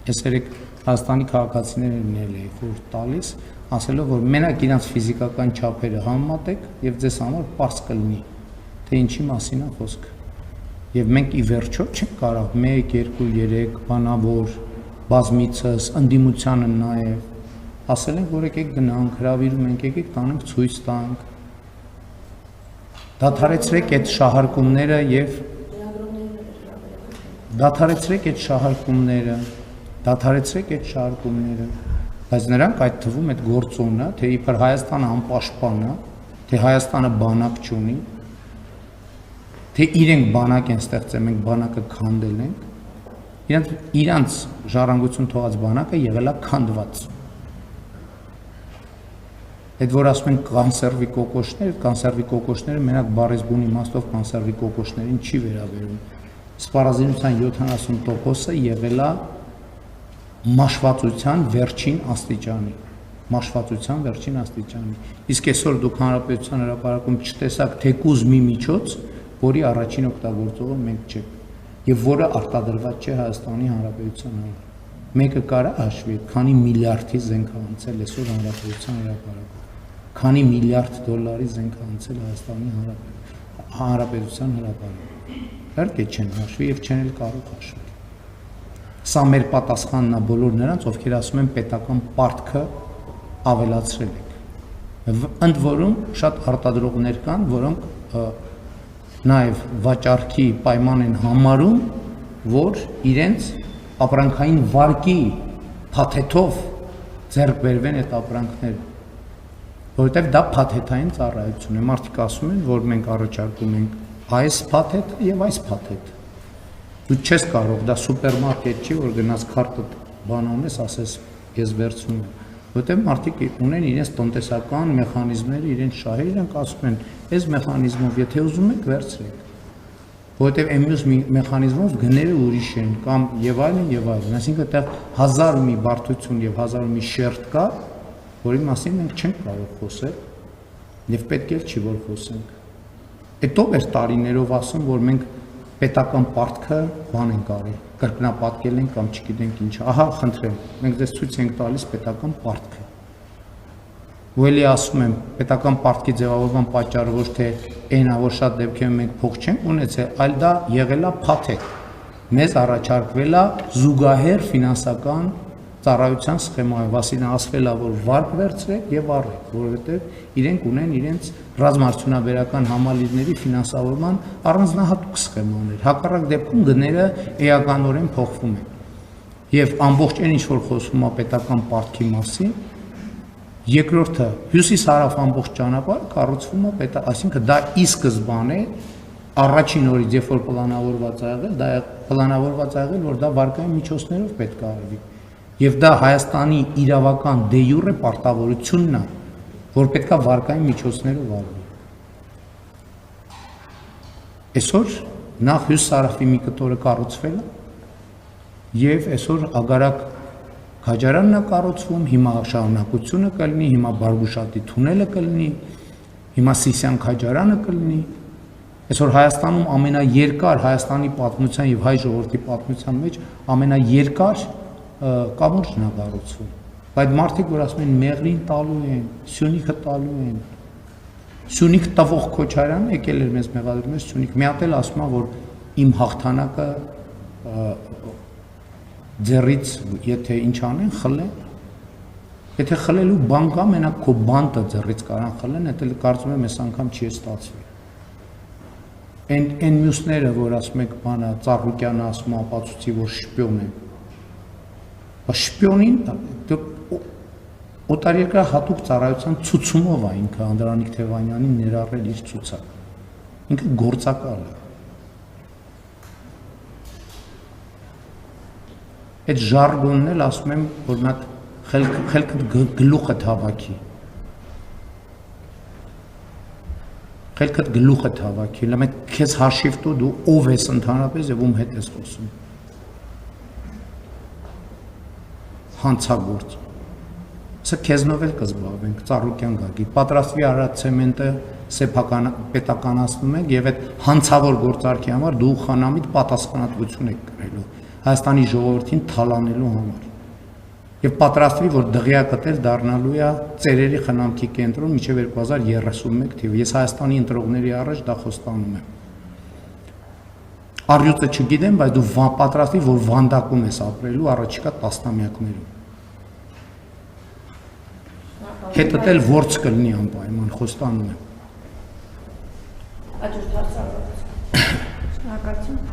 Ես երեք Հայաստանի քաղաքացիներին էի խորհուրդ տալիս, ասելով, որ մենակ իրանց ֆիզիկական չափերը համեմատեք եւ ձեզ համար պարզ կլինի, թե ինչի մասին է խոսքը։ Եվ մենք ի վերջո չենք կարող 1, 2, 3 բանավոր բազմիցս ընդդիմությանը նաեւ ասել ենք, որ եկեք գնանք, հրավիրում ենք, եկեք տանենք ցույց տանք։ Դադարեցրեք այդ շահարկումները եւ դադարեցրեք այդ շահարկումները, բայց նրանք այդ թվում այդ գործոնը, թե իբր Հայաստանը անպաշտպան է, թե Հայաստանը բանակ չունի, թե իրենք բանակ են ստեղծել, մենք բանակը քանդել ենք, իրանց ժառանգություն թողած բանակը եղել է քանդված։ Այդ որ ասում են կոնսերվի կոկոշները մենակ բարեզբուն իմաստով կոնսերվի կոկոշներին չի վերաբերում։ Սպառազինության 70%-ը եղել է մաշվածության վերջին աստիճանի։ Իսկ այսօր դուք հանրապետության հրապարակում չտեսաք թեկուզ մի միջոց, որի առաջին օգտագործողը մենք չենք, եւ որը արտադրված չէ Հայաստանի Հանրապետության համար։ Մեկը կարա հաշվի, քանի միլիարդի զենք է անցել այսօր հանրապետության հրապարակում, քանի միլիարդ դոլարի զենք է անցել Հայաստանի Հանրապետության հրապարակում։ Իհարկե չեն հաշվի եւ չեն էլ կարող հաշվել։ Սա մեր պատասխանն է բոլոր նրանց, ովքեր ասում են պետական պարտքը ավելացրել ենք։ Ընդ որում շատ արտադրողներ կան, որոնք նաև վաճառքի պայման են համարում, որ իրենց ապրանքային վարկի փաթեթով ձեռք բերվեն այդ ապրանքները, որովհետև դա փաթեթային ծառայություն է։ Մարդիկ ասում են, որ մենք առաջարկում ենք այս փաթեթը եւ այս փաթեթը։ Դու չես կարող, դա սուպերմարկետ չի, որ գնաց քարտը բան անես, ասես ես վերցնում եմ, որովհետև մարդիկ ունեն իրենց տնտեսական մեխանիզմները, իրենց շահերը, իրենք ասում են, այս մեխանիզմով եթե ուզում եք վերցրեք, որովհետև մյուս մեխանիզմով գները ուրիշ են կամ եւ այլն, այսինքն այդտեղ հազար ու մի բարդություն եւ հազար ու մի շերտ կա, որի մասին մենք չենք կարող խոսել եւ պետք էլ չի որ խոսենք։ Հետո էր տարիներով ասում, որ մենք պետական պարտքը բան ենք արել, կրկնապատկել ենք կամ չգիտենք ինչ։ Ահա, խնդրեմ, մենք ձեզ ցույց ենք տալիս պետական պարտքը։ Ու էլի ասում եմ, պետական պարտքի ձևավորման պատճառը ոչ թե այնա, որ շատ դեպքերում մենք փող չենք ունեցել, այլ դա եղել է փաթեթ։ Մեզ առաջարկվել է զուգահեռ ֆինանսական ծառայության սխեմայով, Վասիլին ասվել է, որ վարկ վերցրեք եւ առեք, որովհետեւ իրենք ունեն իրենց ռազմարդյունաբերական համալիրների ֆինանսավորման առանձնահատուկ սխեմաներ։ Հակառակ դեպքում գները էականորեն փոխվում են։ Եվ ամբողջ այն ինչ որ խոսվում է պետական պարտքի մասին, երկրորդը հյուսիս-հարավ ամբողջ ճանապարհը կառուցվում է այսինքն դա ի սկզբանե առաջին օրից երբ որ պլանավորված է եղել, դա պլանավորված է եղել, որ դա վարկային միջոցներով պետք է արվի։ Եվ դա Հայաստանի իրավական դե յուրե պարտավորությունն է, որ պետք է վարկային միջոցներով արվի։ Այսօր նախ հյուսիս-հարավի մի կտորը կառուցվել է, եւ այսօր Ագարակ քաջարանն է կառուցվում, հիմա շարունակությունը կլինի, հիմա Բարգուշատի թունելը կլինի, հիմա Սիսիան քաջարանը կլինի։ Այսօր Հայաստանում ամենաերկար Հայաստանի պատմության եւ հայ ժողովրդի պատմության մեջ ամենաերկար կամուրջն է կառուցվում։ Բայց մարդիկ որ ասում են Մեղրին տալու են, Սյունիքը տալու են։ Սյունիք տվող Քոչարյանը եկել էր մեզ մեղադրում էր Սյունիք։ Մի հատ էլ ասում է, որ իմ հաղթանակը ձեռից եթե ինչ անեն, խլեն։ Եթե խլելու բան կա, մենակ քո բանտը ձեռից կարան խլեն, դա էլ կարծում եմ այս անգամ չի ստացվել։ Այն մյուսները, որ ասում եք, բանը Ծառուկյանը ասում ապացուցի, որ շպիոն են։ Շպիոնին օտարերկրյա հատուկ ծառայության ցուցումով է ինքը Անդրանիկ Թևանյանին ներառել իր ցուցակ։ Ինքը գործակալ է։ Այդ ժարգոնն էլ ասում եմ, որ նա խելքդ գլուխդ հավաքի։ Խելքդ գլուխդ հավաքի, լավ է քեզ հաշիվ տու դու ով ես ընդհանրապես եւ ում հետ ես խոսում։ Հանցագործ։ Սա քեզնով էլ կզբաղվենք, Ծառուկյան Գագիկ, պատրաստվի արած ցեմենտը սեփական պետականացնում ենք եւ այդ հանցավոր գործարքի համար դու խանամիտ պատասխանատվություն եք կրելու։ Հայաստանի ժողովրդին թալանելու համար։ Եվ պատրաստվի, որ դղյա կտել դառնալու է ծերերի խնամքի կենտրոն մինչև 2031 թիվ։ Ես Հայաստանի ընտրողների առաջ դա խոստանում եմ։ Առյուծը չգիտեմ, բայց դու պատրաստվի, որ վանդակում ես ապրելու առաջիկա տասնամյակներում։ Հետդ էլ որց կլինի անպայման, խոստանում եմ։